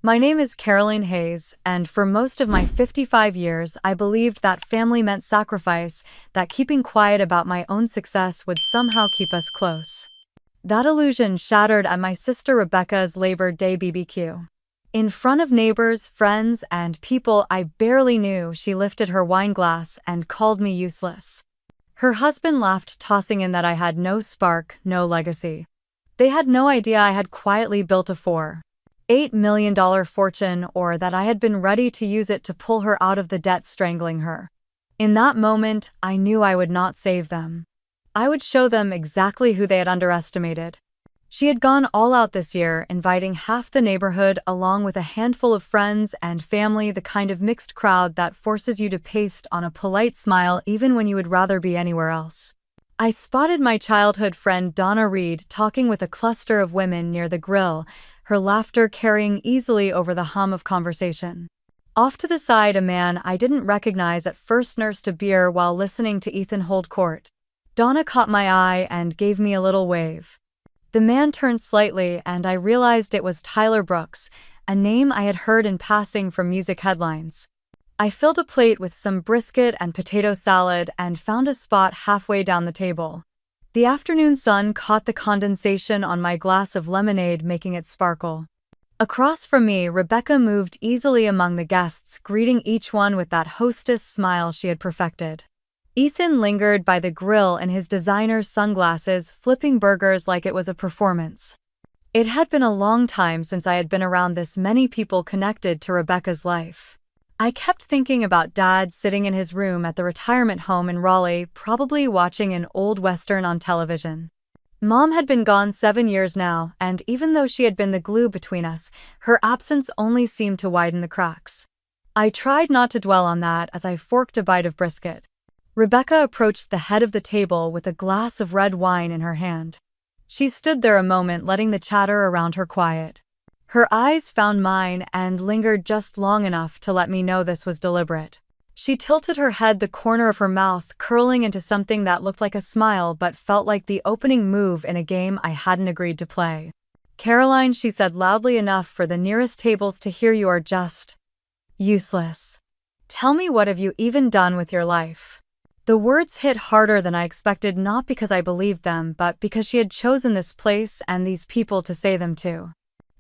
My name is Caroline Hayes, and for most of my 55 years, I believed that family meant sacrifice, that keeping quiet about my own success would somehow keep us close. That illusion shattered at my sister Rebecca's Labor Day BBQ. In front of neighbors, friends, and people I barely knew, she lifted her wine glass and called me useless. Her husband laughed, tossing in that I had no spark, no legacy. They had no idea I had quietly built a $4.8 million fortune, or that I had been ready to use it to pull her out of the debt strangling her. In that moment, I knew I would not save them. I would show them exactly who they had underestimated. She had gone all out this year, inviting half the neighborhood along with a handful of friends and family, the kind of mixed crowd that forces you to paste on a polite smile even when you would rather be anywhere else. I spotted my childhood friend Donna Reed talking with a cluster of women near the grill, her laughter carrying easily over the hum of conversation. Off to the side, a man I didn't recognize at first nursed a beer while listening to Ethan hold court. Donna caught my eye and gave me a little wave. The man turned slightly, and I realized it was Tyler Brooks, a name I had heard in passing from music headlines. I filled a plate with some brisket and potato salad and found a spot halfway down the table. The afternoon sun caught the condensation on my glass of lemonade, making it sparkle. Across from me, Rebecca moved easily among the guests, greeting each one with that hostess smile she had perfected. Ethan lingered by the grill in his designer sunglasses, flipping burgers like it was a performance. It had been a long time since I had been around this many people connected to Rebecca's life. I kept thinking about Dad sitting in his room at the retirement home in Raleigh, probably watching an old Western on television. Mom had been gone 7 years now, and even though she had been the glue between us, her absence only seemed to widen the cracks. I tried not to dwell on that as I forked a bite of brisket. Rebecca approached the head of the table with a glass of red wine in her hand. She stood there a moment, letting the chatter around her quiet. Her eyes found mine and lingered just long enough to let me know this was deliberate. She tilted her head, the corner of her mouth curling into something that looked like a smile but felt like the opening move in a game I hadn't agreed to play. "Caroline," she said loudly enough for the nearest tables to hear, "you are just useless. Tell me, what have you even done with your life?" The words hit harder than I expected, not because I believed them, but because she had chosen this place and these people to say them to.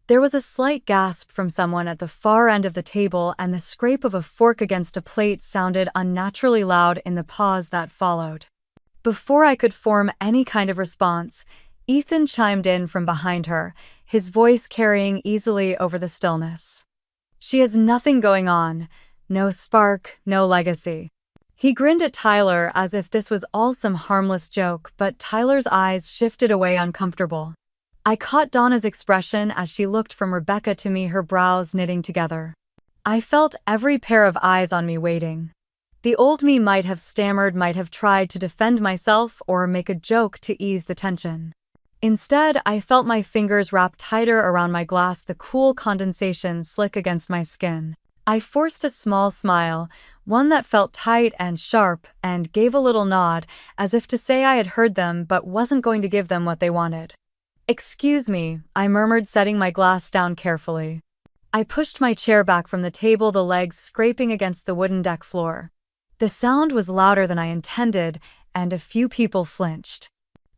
There was a slight gasp from someone at the far end of the table, and the scrape of a fork against a plate sounded unnaturally loud in the pause that followed. Before I could form any kind of response, Ethan chimed in from behind her, his voice carrying easily over the stillness. "She has nothing going on. No spark, no legacy." He grinned at Tyler as if this was all some harmless joke, but Tyler's eyes shifted away, uncomfortable. I caught Donna's expression as she looked from Rebecca to me, her brows knitting together. I felt every pair of eyes on me waiting. The old me might have stammered, might have tried to defend myself or make a joke to ease the tension. Instead, I felt my fingers wrap tighter around my glass, the cool condensation slick against my skin. I forced a small smile, one that felt tight and sharp, and gave a little nod, as if to say I had heard them but wasn't going to give them what they wanted. "Excuse me," I murmured, setting my glass down carefully. I pushed my chair back from the table, the legs scraping against the wooden deck floor. The sound was louder than I intended, and a few people flinched.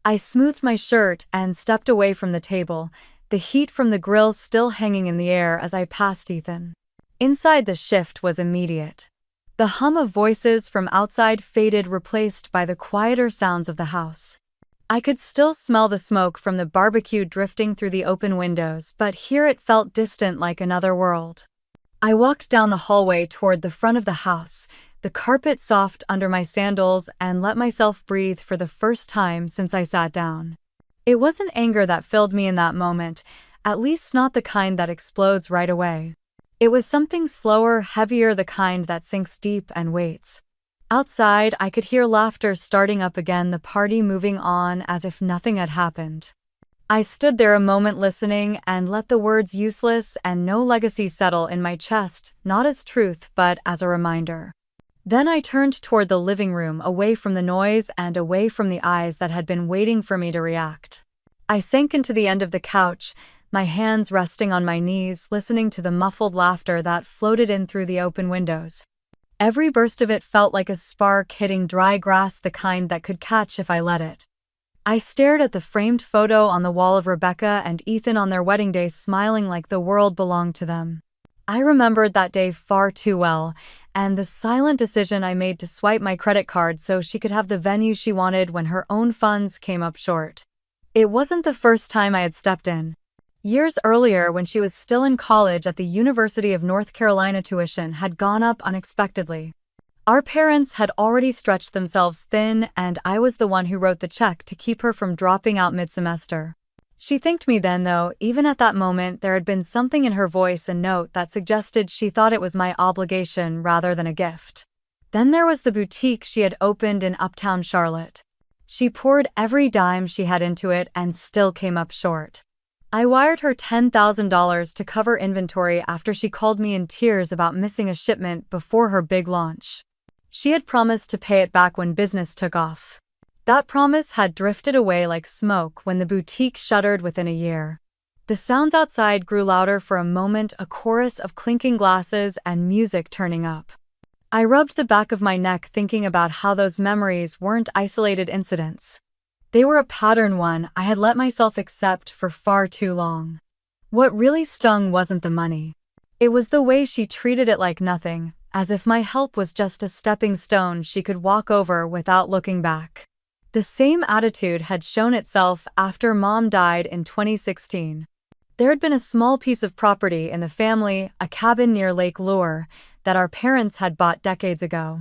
I smoothed my shirt and stepped away from the table, the heat from the grill still hanging in the air as I passed Ethan. Inside, the shift was immediate. The hum of voices from outside faded, replaced by the quieter sounds of the house. I could still smell the smoke from the barbecue drifting through the open windows, but here it felt distant, like another world. I walked down the hallway toward the front of the house, the carpet soft under my sandals, and let myself breathe for the first time since I sat down. It wasn't anger that filled me in that moment, at least not the kind that explodes right away. It was something slower, heavier, the kind that sinks deep and waits. Outside, I could hear laughter starting up again, the party moving on as if nothing had happened. I stood there a moment listening and let the words useless and no legacy settle in my chest, not as truth but as a reminder. Then I turned toward the living room, away from the noise and away from the eyes that had been waiting for me to react. I sank into the end of the couch, my hands resting on my knees, listening to the muffled laughter that floated in through the open windows. Every burst of it felt like a spark hitting dry grass, the kind that could catch if I let it. I stared at the framed photo on the wall of Rebecca and Ethan on their wedding day, smiling like the world belonged to them. I remembered that day far too well, and the silent decision I made to swipe my credit card so she could have the venue she wanted when her own funds came up short. It wasn't the first time I had stepped in. Years earlier, when she was still in college at the University of North Carolina, tuition had gone up unexpectedly. Our parents had already stretched themselves thin, and I was the one who wrote the check to keep her from dropping out mid-semester. She thanked me then, though. Even at that moment, there had been something in her voice and note that suggested she thought it was my obligation rather than a gift. Then there was the boutique she had opened in Uptown Charlotte. She poured every dime she had into it and still came up short. I wired her $10,000 to cover inventory after she called me in tears about missing a shipment before her big launch. She had promised to pay it back when business took off. That promise had drifted away like smoke when the boutique shuttered within a year. The sounds outside grew louder for a moment, a chorus of clinking glasses and music turning up. I rubbed the back of my neck, thinking about how those memories weren't isolated incidents. They were a pattern, one I had let myself accept for far too long. What really stung wasn't the money. It was the way she treated it like nothing, as if my help was just a stepping stone she could walk over without looking back. The same attitude had shown itself after Mom died in 2016. There had been a small piece of property in the family, a cabin near Lake Lure, that our parents had bought decades ago.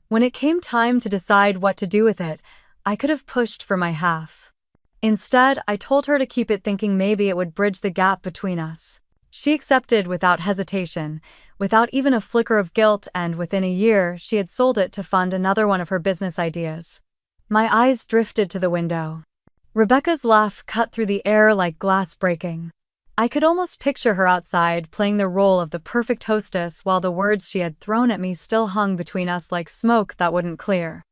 When it came time to decide what to do with it, I could have pushed for my half. Instead, I told her to keep it, thinking maybe it would bridge the gap between us. She accepted without hesitation, without even a flicker of guilt, and within a year she had sold it to fund another one of her business ideas. My eyes drifted to the window. Rebecca's laugh cut through the air like glass breaking. I could almost picture her outside, playing the role of the perfect hostess while the words she had thrown at me still hung between us like smoke that wouldn't clear.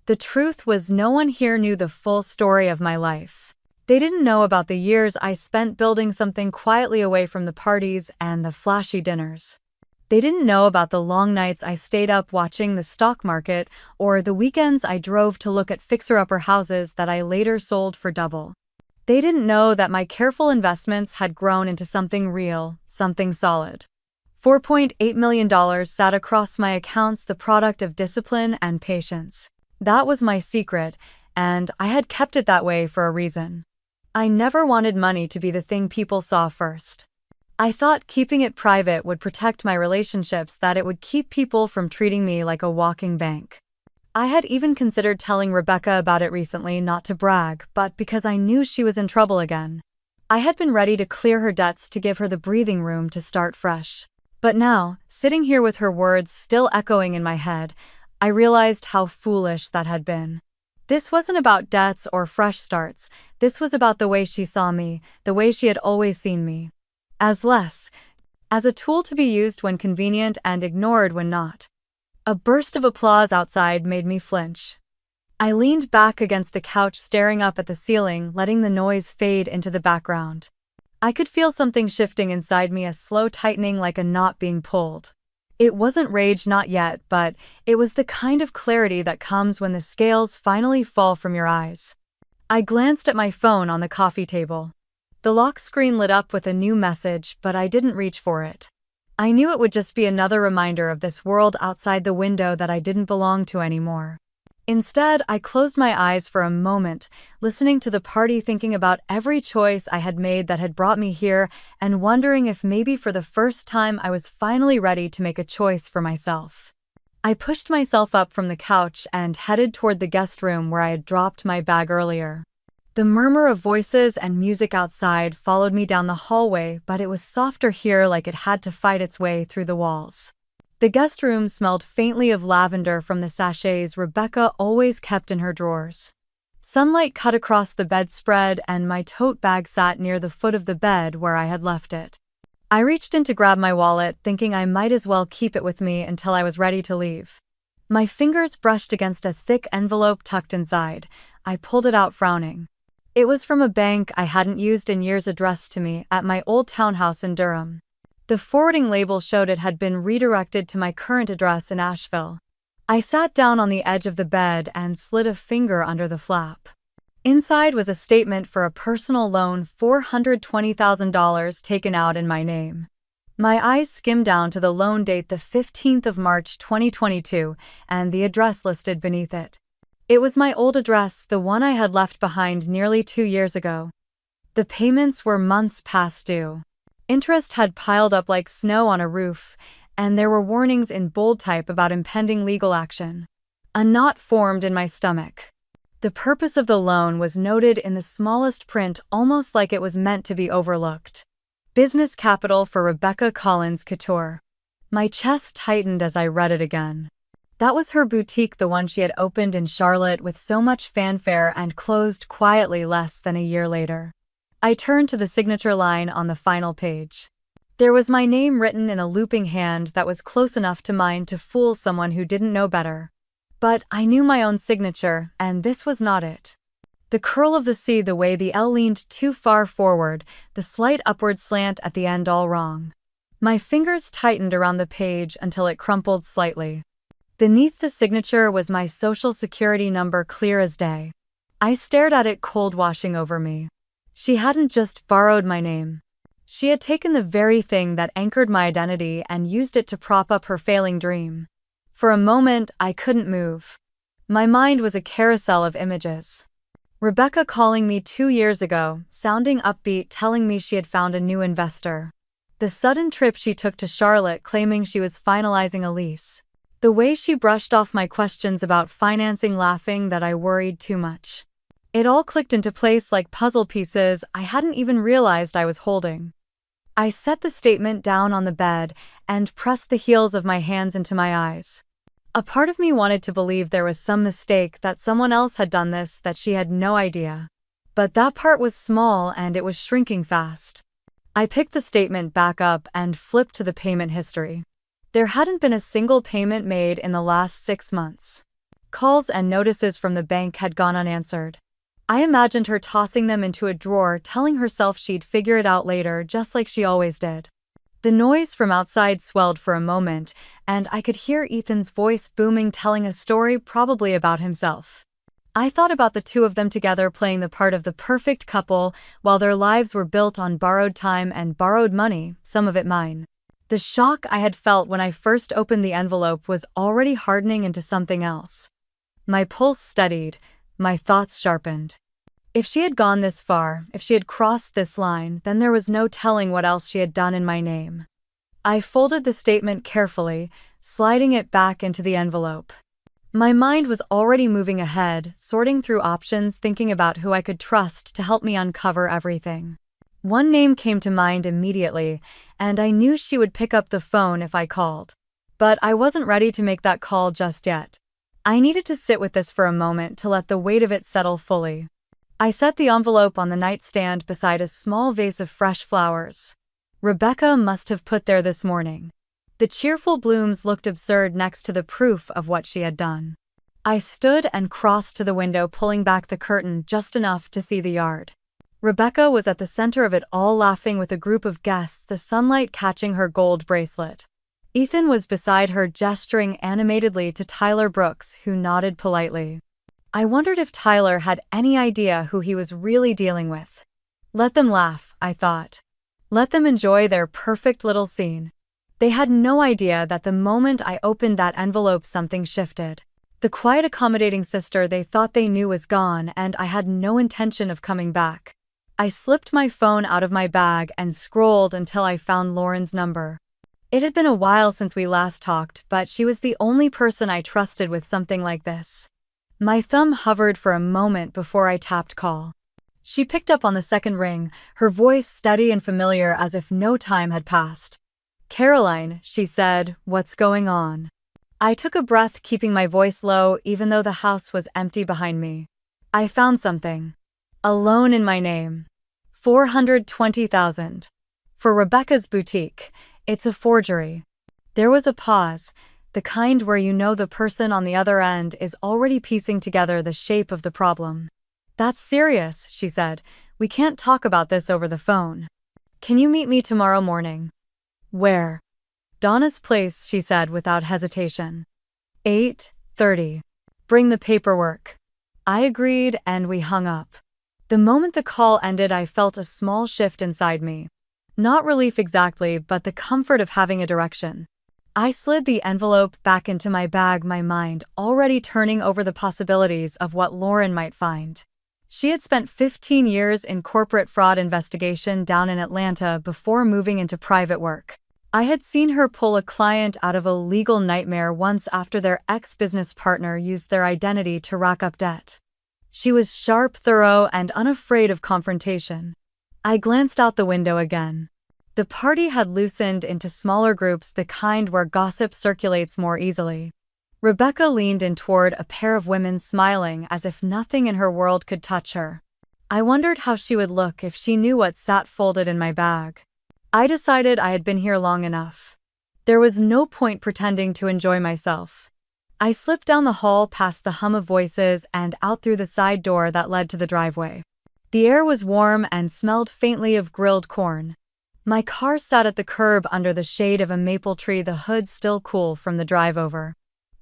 The truth was, no one here knew the full story of my life. They didn't know about the years I spent building something quietly away from the parties and the flashy dinners. They didn't know about the long nights I stayed up watching the stock market, or the weekends I drove to look at fixer-upper houses that I later sold for double. They didn't know that my careful investments had grown into something real, something solid. $4.8 million sat across my accounts, the product of discipline and patience. That was my secret, and I had kept it that way for a reason. I never wanted money to be the thing people saw first. I thought keeping it private would protect my relationships, that it would keep people from treating me like a walking bank. I had even considered telling Rebecca about it recently, not to brag, but because I knew she was in trouble again. I had been ready to clear her debts to give her the breathing room to start fresh. But now, sitting here with her words still echoing in my head, I realized how foolish that had been. This wasn't about debts or fresh starts. This was about the way she saw me, the way she had always seen me. As a tool to be used when convenient and ignored when not. A burst of applause outside made me flinch. I leaned back against the couch, staring up at the ceiling, letting the noise fade into the background. I could feel something shifting inside me, a slow tightening like a knot being pulled. It wasn't rage, not yet, but it was the kind of clarity that comes when the scales finally fall from your eyes. I glanced at my phone on the coffee table. The lock screen lit up with a new message, but I didn't reach for it. I knew it would just be another reminder of this world outside the window that I didn't belong to anymore. Instead, I closed my eyes for a moment, listening to the party, thinking about every choice I had made that had brought me here, and wondering if maybe for the first time I was finally ready to make a choice for myself. I pushed myself up from the couch and headed toward the guest room where I had dropped my bag earlier. The murmur of voices and music outside followed me down the hallway, but it was softer here, like it had to fight its way through the walls. The guest room smelled faintly of lavender from the sachets Rebecca always kept in her drawers. Sunlight cut across the bedspread, and my tote bag sat near the foot of the bed where I had left it. I reached in to grab my wallet, thinking I might as well keep it with me until I was ready to leave. My fingers brushed against a thick envelope tucked inside. I pulled it out, frowning. It was from a bank I hadn't used in years addressed to me at my old townhouse in Durham. The forwarding label showed it had been redirected to my current address in Asheville. I sat down on the edge of the bed and slid a finger under the flap. Inside was a statement for a personal loan, $420,000 taken out in my name. My eyes skimmed down to the loan date, the 15th of March 2022, and the address listed beneath it. It was my old address, the one I had left behind nearly 2 years ago. The payments were months past due. Interest had piled up like snow on a roof, and there were warnings in bold type about impending legal action. A knot formed in my stomach. The purpose of the loan was noted in the smallest print, almost like it was meant to be overlooked. Business capital for Rebecca Collins Couture. My chest tightened as I read it again. That was her boutique, the one she had opened in Charlotte with so much fanfare and closed quietly less than a year later. I turned to the signature line on the final page. There was my name written in a looping hand that was close enough to mine to fool someone who didn't know better. But I knew my own signature, and this was not it. The curl of the C, the way the L leaned too far forward, the slight upward slant at the end, all wrong. My fingers tightened around the page until it crumpled slightly. Beneath the signature was my social security number, clear as day. I stared at it, cold washing over me. She hadn't just borrowed my name. She had taken the very thing that anchored my identity and used it to prop up her failing dream. For a moment, I couldn't move. My mind was a carousel of images. Rebecca calling me 2 years ago, sounding upbeat, telling me she had found a new investor. The sudden trip she took to Charlotte, claiming she was finalizing a lease. The way she brushed off my questions about financing, laughing that I worried too much. It all clicked into place like puzzle pieces I hadn't even realized I was holding. I set the statement down on the bed and pressed the heels of my hands into my eyes. A part of me wanted to believe there was some mistake, that someone else had done this, that she had no idea. But that part was small and it was shrinking fast. I picked the statement back up and flipped to the payment history. There hadn't been a single payment made in the last 6 months. Calls and notices from the bank had gone unanswered. I imagined her tossing them into a drawer, telling herself she'd figure it out later, just like she always did. The noise from outside swelled for a moment, and I could hear Ethan's voice booming, telling a story, probably about himself. I thought about the two of them together, playing the part of the perfect couple, while their lives were built on borrowed time and borrowed money, some of it mine. The shock I had felt when I first opened the envelope was already hardening into something else. My pulse steadied, my thoughts sharpened. If she had gone this far, if she had crossed this line, then there was no telling what else she had done in my name. I folded the statement carefully, sliding it back into the envelope. My mind was already moving ahead, sorting through options, thinking about who I could trust to help me uncover everything. One name came to mind immediately, and I knew she would pick up the phone if I called. But I wasn't ready to make that call just yet. I needed to sit with this for a moment to let the weight of it settle fully. I set the envelope on the nightstand beside a small vase of fresh flowers. Rebecca must have put there this morning. The cheerful blooms looked absurd next to the proof of what she had done. I stood and crossed to the window, pulling back the curtain just enough to see the yard. Rebecca was at the center of it all, laughing with a group of guests, the sunlight catching her gold bracelet. Ethan was beside her, gesturing animatedly to Tyler Brooks, who nodded politely. I wondered if Tyler had any idea who he was really dealing with. Let them laugh, I thought. Let them enjoy their perfect little scene. They had no idea that the moment I opened that envelope, something shifted. The quiet, accommodating sister they thought they knew was gone, and I had no intention of coming back. I slipped my phone out of my bag and scrolled until I found Lauren's number. It had been a while since we last talked, but she was the only person I trusted with something like this. My thumb hovered for a moment before I tapped call. She picked up on the second ring, her voice steady and familiar as if no time had passed. "Caroline," she said, "what's going on?" I took a breath, keeping my voice low even though the house was empty behind me. "I found something. A loan in my name. $420,000. For Rebecca's boutique. It's a forgery." There was a pause. The kind where you know the person on the other end is already piecing together the shape of the problem. That's serious, she said. We can't talk about this over the phone. Can you meet me tomorrow morning? Where? Donna's place, she said without hesitation. 8:30. Bring the paperwork. I agreed and we hung up. The moment the call ended, I felt a small shift inside me. Not relief exactly, but the comfort of having a direction. I slid the envelope back into my bag, my mind already turning over the possibilities of what Lauren might find. She had spent 15 years in corporate fraud investigation down in Atlanta before moving into private work. I had seen her pull a client out of a legal nightmare once after their ex-business partner used their identity to rack up debt. She was sharp, thorough, and unafraid of confrontation. I glanced out the window again. The party had loosened into smaller groups, the kind where gossip circulates more easily. Rebecca leaned in toward a pair of women, smiling as if nothing in her world could touch her. I wondered how she would look if she knew what sat folded in my bag. I decided I had been here long enough. There was no point pretending to enjoy myself. I slipped down the hall past the hum of voices and out through the side door that led to the driveway. The air was warm and smelled faintly of grilled corn. My car sat at the curb under the shade of a maple tree, the hood still cool from the drive over.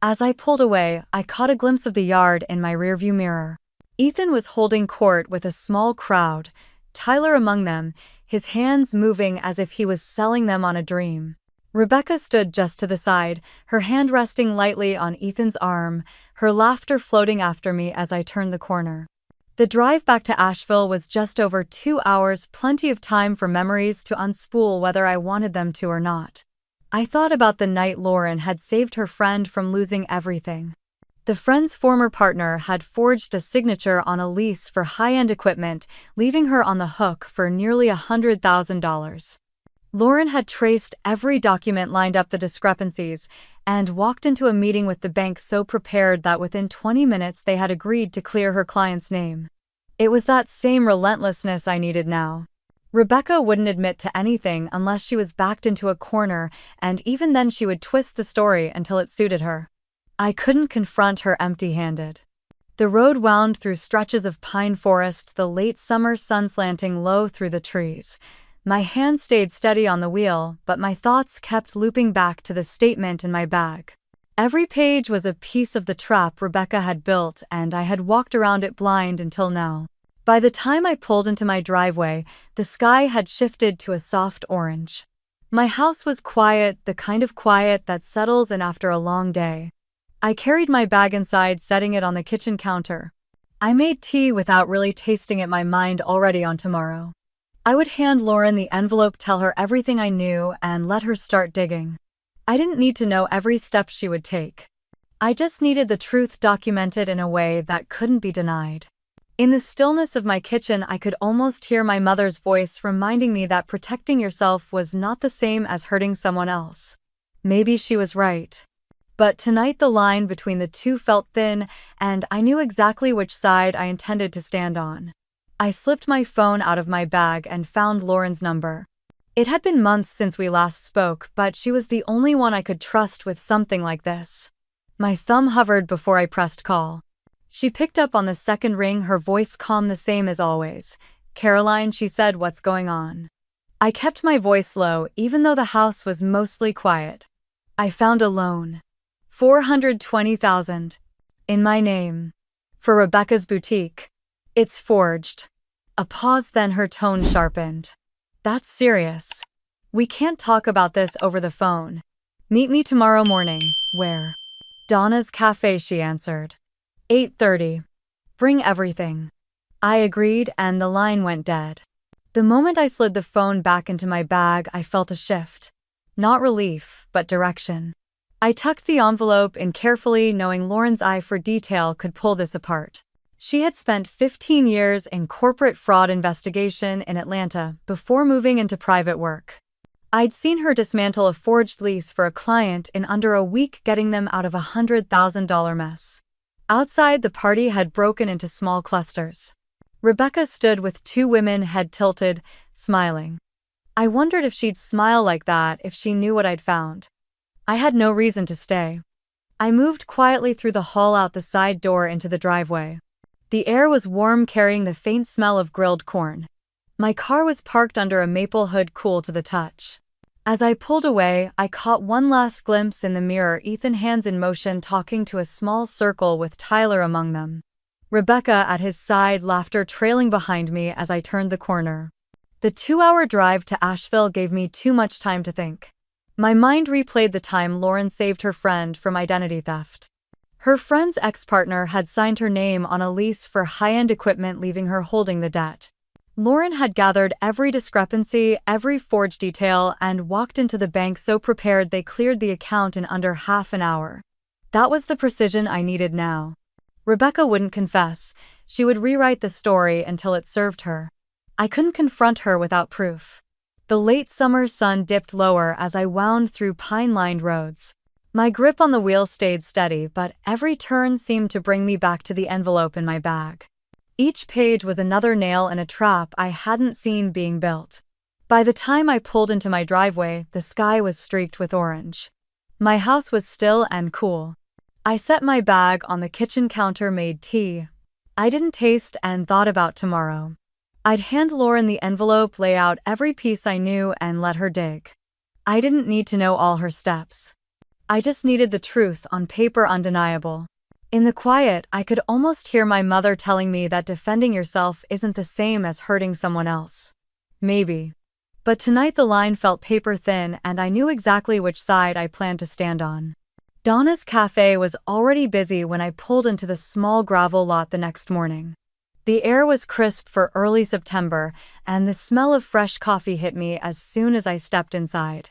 As I pulled away, I caught a glimpse of the yard in my rearview mirror. Ethan was holding court with a small crowd, Tyler among them, his hands moving as if he was selling them on a dream. Rebecca stood just to the side, her hand resting lightly on Ethan's arm, her laughter floating after me as I turned the corner. The drive back to Asheville was just over 2 hours, plenty of time for memories to unspool whether I wanted them to or not. I thought about the night Lauren had saved her friend from losing everything. The friend's former partner had forged a signature on a lease for high-end equipment, leaving her on the hook for nearly $100,000. Lauren had traced every document, lined up the discrepancies, and walked into a meeting with the bank so prepared that within 20 minutes they had agreed to clear her client's name. It was that same relentlessness I needed now. Rebecca wouldn't admit to anything unless she was backed into a corner, and even then she would twist the story until it suited her. I couldn't confront her empty-handed. The road wound through stretches of pine forest, the late summer sun slanting low through the trees. My hand stayed steady on the wheel, but my thoughts kept looping back to the statement in my bag. Every page was a piece of the trap Rebecca had built, and I had walked around it blind until now. By the time I pulled into my driveway, the sky had shifted to a soft orange. My house was quiet, the kind of quiet that settles in after a long day. I carried my bag inside, setting it on the kitchen counter. I made tea without really tasting it, my mind already on tomorrow. I would hand Lauren the envelope, tell her everything I knew, and let her start digging. I didn't need to know every step she would take. I just needed the truth documented in a way that couldn't be denied. In the stillness of my kitchen, I could almost hear my mother's voice reminding me that protecting yourself was not the same as hurting someone else. Maybe she was right. But tonight the line between the two felt thin, and I knew exactly which side I intended to stand on. I slipped my phone out of my bag and found Lauren's number. It had been months since we last spoke, but she was the only one I could trust with something like this. My thumb hovered before I pressed call. She picked up on the second ring, her voice calm, the same as always. "Caroline," she said, "what's going on?" I kept my voice low, even though the house was mostly quiet. "I found a loan. $420,000. In my name. For Rebecca's boutique. It's forged." A pause, then her tone sharpened. "That's serious. We can't talk about this over the phone. Meet me tomorrow morning." "Where?" "Donna's Cafe," she answered. 8:30. "Bring everything." I agreed, and the line went dead. The moment I slid the phone back into my bag, I felt a shift. Not relief, but direction. I tucked the envelope in carefully, knowing Lauren's eye for detail could pull this apart. She had spent 15 years in corporate fraud investigation in Atlanta before moving into private work. I'd seen her dismantle a forged lease for a client in under a week, getting them out of a $100,000 mess. Outside, the party had broken into small clusters. Rebecca stood with two women, head tilted, smiling. I wondered if she'd smile like that if she knew what I'd found. I had no reason to stay. I moved quietly through the hall, out the side door into the driveway. The air was warm, carrying the faint smell of grilled corn. My car was parked under a maple hood, cool to the touch. As I pulled away, I caught one last glimpse in the mirror, Ethan, hands in motion, talking to a small circle with Tyler among them. Rebecca at his side, laughter trailing behind me as I turned the corner. The 2-hour drive to Asheville gave me too much time to think. My mind replayed the time Lauren saved her friend from identity theft. Her friend's ex-partner had signed her name on a lease for high-end equipment, leaving her holding the debt. Lauren had gathered every discrepancy, every forged detail, and walked into the bank so prepared they cleared the account in under half an hour. That was the precision I needed now. Rebecca wouldn't confess. She would rewrite the story until it served her. I couldn't confront her without proof. The late summer sun dipped lower as I wound through pine-lined roads. My grip on the wheel stayed steady, but every turn seemed to bring me back to the envelope in my bag. Each page was another nail in a trap I hadn't seen being built. By the time I pulled into my driveway, the sky was streaked with orange. My house was still and cool. I set my bag on the kitchen counter, made tea. I didn't taste and thought about tomorrow. I'd hand Lauren the envelope, lay out every piece I knew, and let her dig. I didn't need to know all her steps. I just needed the truth on paper, undeniable. In the quiet, I could almost hear my mother telling me that defending yourself isn't the same as hurting someone else. Maybe. But tonight the line felt paper thin, and I knew exactly which side I planned to stand on. Donna's Cafe was already busy when I pulled into the small gravel lot the next morning. The air was crisp for early September, and the smell of fresh coffee hit me as soon as I stepped inside.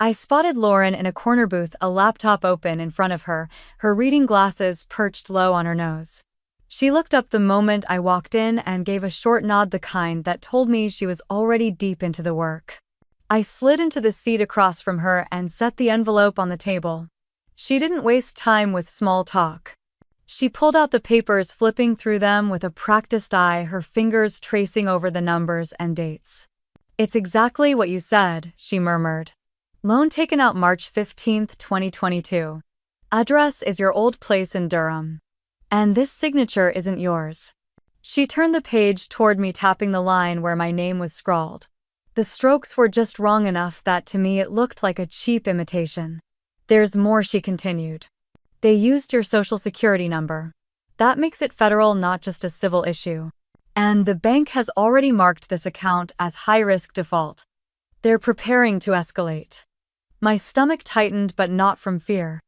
I spotted Lauren in a corner booth, a laptop open in front of her, her reading glasses perched low on her nose. She looked up the moment I walked in and gave a short nod, the kind that told me she was already deep into the work. I slid into the seat across from her and set the envelope on the table. She didn't waste time with small talk. She pulled out the papers, flipping through them with a practiced eye, her fingers tracing over the numbers and dates. "It's exactly what you said," she murmured. "Loan taken out March 15, 2022. Address is your old place in Durham. And this signature isn't yours." She turned the page toward me, tapping the line where my name was scrawled. The strokes were just wrong enough that to me it looked like a cheap imitation. "There's more," she continued. "They used your social security number. That makes it federal, not just a civil issue. And the bank has already marked this account as high-risk default. They're preparing to escalate." My stomach tightened, but not from fear.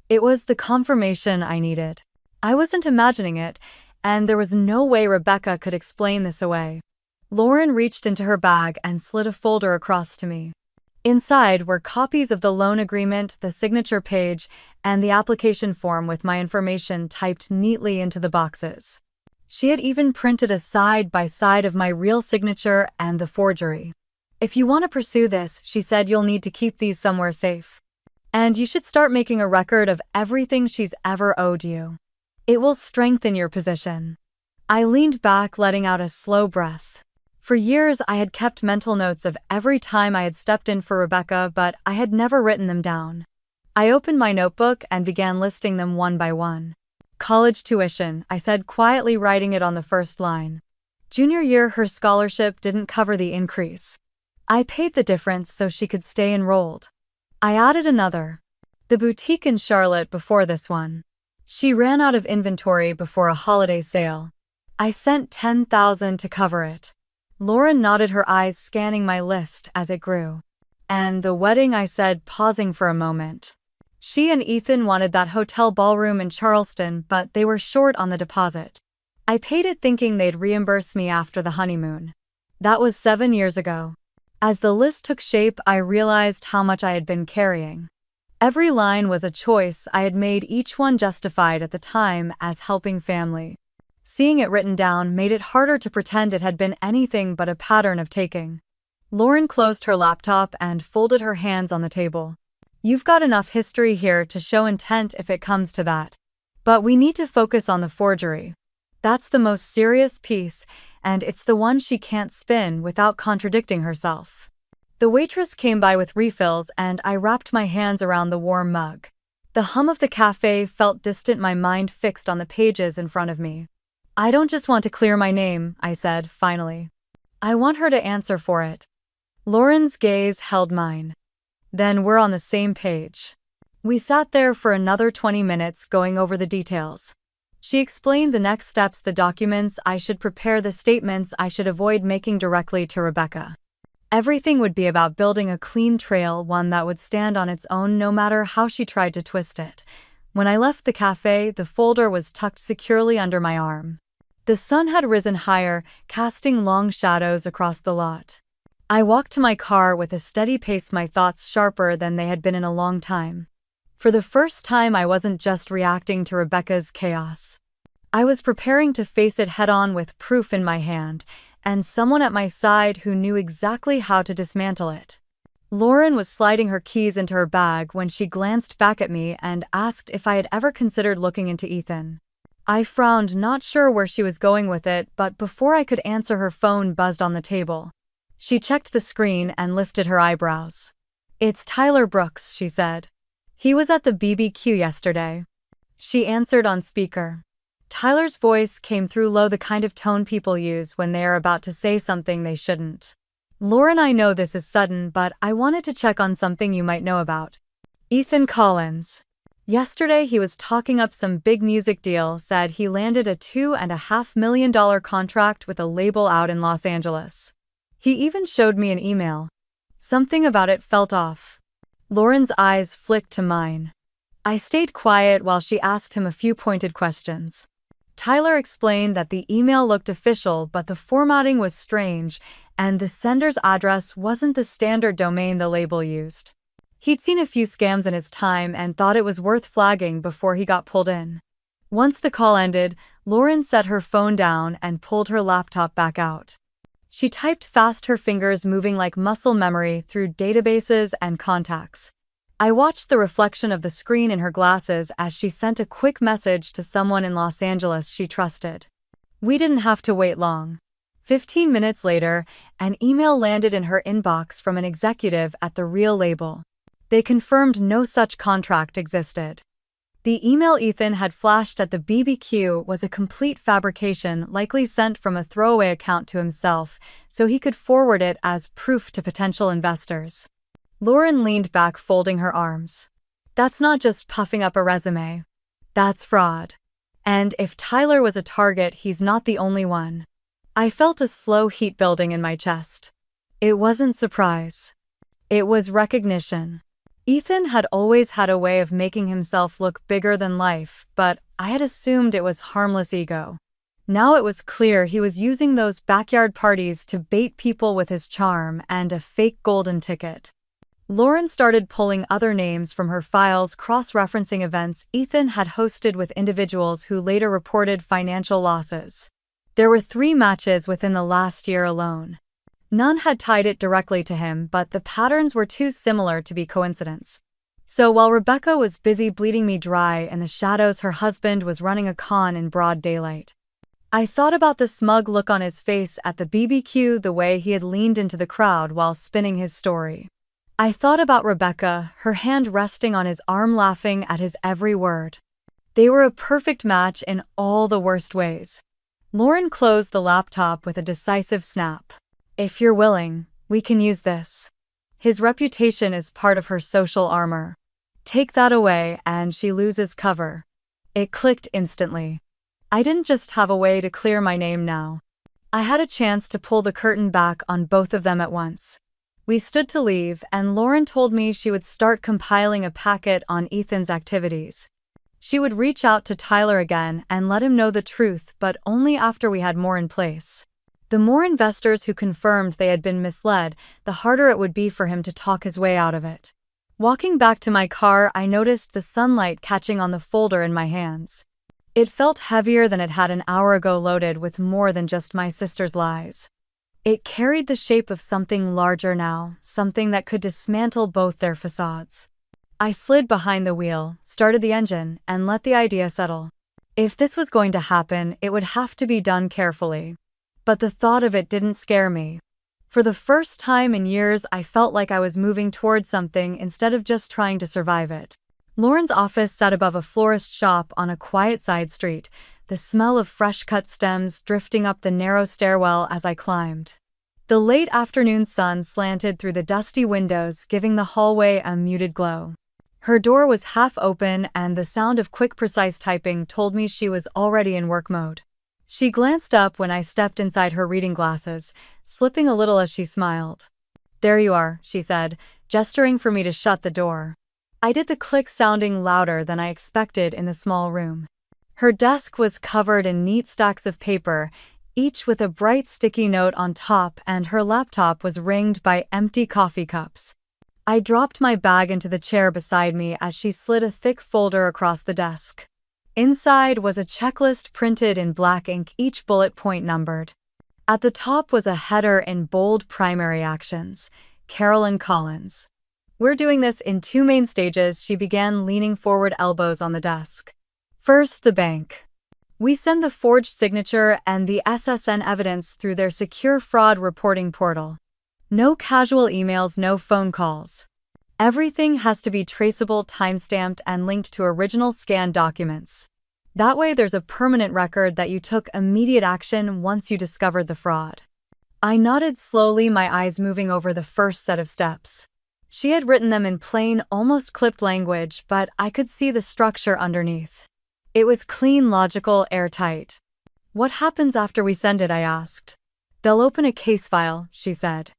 It was the confirmation I needed. I wasn't imagining it, and there was no way Rebecca could explain this away. Lauren reached into her bag and slid a folder across to me. Inside were copies of the loan agreement, the signature page, and the application form with my information typed neatly into the boxes. She had even printed a side-by-side of my real signature and the forgery. "If you want to pursue this," she said, "you'll need to keep these somewhere safe. And you should start making a record of everything she's ever owed you. It will strengthen your position." I leaned back, letting out a slow breath. For years I had kept mental notes of every time I had stepped in for Rebecca, but I had never written them down. I opened my notebook and began listing them one by one. "College tuition," I said, quietly writing it on the first line. "Junior year, her scholarship didn't cover the increase. I paid the difference so she could stay enrolled." I added another. "The boutique in Charlotte before this one. She ran out of inventory before a holiday sale. I sent $10,000 to cover it." Lauren nodded, her eyes scanning my list as it grew. "And the wedding," I said, pausing for a moment. "She and Ethan wanted that hotel ballroom in Charleston, but they were short on the deposit. I paid it thinking they'd reimburse me after the honeymoon. That was 7 years ago." As the list took shape, I realized how much I had been carrying. Every line was a choice I had made, each one justified at the time as helping family. Seeing it written down made it harder to pretend it had been anything but a pattern of taking. Lauren closed her laptop and folded her hands on the table. "You've got enough history here to show intent if it comes to that. But we need to focus on the forgery. That's the most serious piece, and it's the one she can't spin without contradicting herself." The waitress came by with refills, and I wrapped my hands around the warm mug. The hum of the cafe felt distant, my mind fixed on the pages in front of me. I don't just want to clear my name, I said, finally. I want her to answer for it. Lauren's gaze held mine. Then we're on the same page. We sat there for another 20 minutes going over the details. She explained the next steps, the documents I should prepare, the statements I should avoid making directly to Rebecca. Everything would be about building a clean trail, one that would stand on its own no matter how she tried to twist it. When I left the cafe, the folder was tucked securely under my arm. The sun had risen higher, casting long shadows across the lot. I walked to my car with a steady pace, my thoughts sharper than they had been in a long time. For the first time, I wasn't just reacting to Rebecca's chaos. I was preparing to face it head-on with proof in my hand, and someone at my side who knew exactly how to dismantle it. Lauren was sliding her keys into her bag when she glanced back at me and asked if I had ever considered looking into Ethan. I frowned, not sure where she was going with it, but before I could answer, her phone buzzed on the table. She checked the screen and lifted her eyebrows. "It's Tyler Brooks," she said. "He was at the BBQ yesterday." She answered on speaker. Tyler's voice came through low, the kind of tone people use when they are about to say something they shouldn't. "Lauren, I know this is sudden, but I wanted to check on something you might know about. Ethan Collins. Yesterday he was talking up some big music deal, said he landed a $2.5 million contract with a label out in Los Angeles. He even showed me an email. Something about it felt off." Lauren's eyes flicked to mine. I stayed quiet while she asked him a few pointed questions. Tyler explained that the email looked official, but the formatting was strange, and the sender's address wasn't the standard domain the label used. He'd seen a few scams in his time and thought it was worth flagging before he got pulled in. Once the call ended, Lauren set her phone down and pulled her laptop back out. She typed fast, her fingers moving like muscle memory through databases and contacts. I watched the reflection of the screen in her glasses as she sent a quick message to someone in Los Angeles she trusted. We didn't have to wait long. 15 minutes later, an email landed in her inbox from an executive at the Real label. They confirmed no such contract existed. The email Ethan had flashed at the BBQ was a complete fabrication, likely sent from a throwaway account to himself, so he could forward it as proof to potential investors. Lauren leaned back, folding her arms. "That's not just puffing up a resume. That's fraud. And if Tyler was a target, he's not the only one." I felt a slow heat building in my chest. It wasn't surprise. It was recognition. Ethan had always had a way of making himself look bigger than life, but I had assumed it was harmless ego. Now it was clear he was using those backyard parties to bait people with his charm and a fake golden ticket. Lauren started pulling other names from her files, cross-referencing events Ethan had hosted with individuals who later reported financial losses. There were 3 matches within the last year alone. None had tied it directly to him, but the patterns were too similar to be coincidence. So while Rebecca was busy bleeding me dry in the shadows, her husband was running a con in broad daylight. I thought about the smug look on his face at the BBQ, the way he had leaned into the crowd while spinning his story. I thought about Rebecca, her hand resting on his arm, laughing at his every word. They were a perfect match in all the worst ways. Lauren closed the laptop with a decisive snap. "If you're willing, we can use this. His reputation is part of her social armor. Take that away and she loses cover." It clicked instantly. I didn't just have a way to clear my name now. I had a chance to pull the curtain back on both of them at once. We stood to leave, and Lauren told me she would start compiling a packet on Ethan's activities. She would reach out to Tyler again and let him know the truth, but only after we had more in place. The more investors who confirmed they had been misled, the harder it would be for him to talk his way out of it. Walking back to my car, I noticed the sunlight catching on the folder in my hands. It felt heavier than it had an hour ago, loaded with more than just my sister's lies. It carried the shape of something larger now, something that could dismantle both their facades. I slid behind the wheel, started the engine, and let the idea settle. If this was going to happen, it would have to be done carefully. But the thought of it didn't scare me. For the first time in years, I felt like I was moving towards something instead of just trying to survive it. Lauren's office sat above a florist shop on a quiet side street. the smell of fresh-cut stems drifting up the narrow stairwell as I climbed. The late afternoon sun slanted through the dusty windows, giving the hallway a muted glow. Her door was half open, and the sound of quick, precise typing told me she was already in work mode. She glanced up when I stepped inside her reading glasses, slipping a little as she smiled. "There you are," she said, gesturing for me to shut the door. I did, the click sounding louder than I expected in the small room. Her desk was covered in neat stacks of paper, each with a bright sticky note on top, and her laptop was ringed by empty coffee cups. I dropped my bag into the chair beside me as she slid a thick folder across the desk. Inside was a checklist printed in black ink, each bullet point numbered. At the top was a header in bold: primary actions, Carolyn Collins. "We're doing this in 2 main stages," she began, leaning forward, elbows on the desk. "First, the bank. We send the forged signature and the SSN evidence through their secure fraud reporting portal. No casual emails, no phone calls. Everything has to be traceable, timestamped, and linked to original scanned documents. That way there's a permanent record that you took immediate action once you discovered the fraud." I nodded slowly, my eyes moving over the first set of steps. She had written them in plain, almost clipped language, but I could see the structure underneath. It was clean, logical, airtight. "What happens after we send it?" I asked. "They'll open a case file," she said.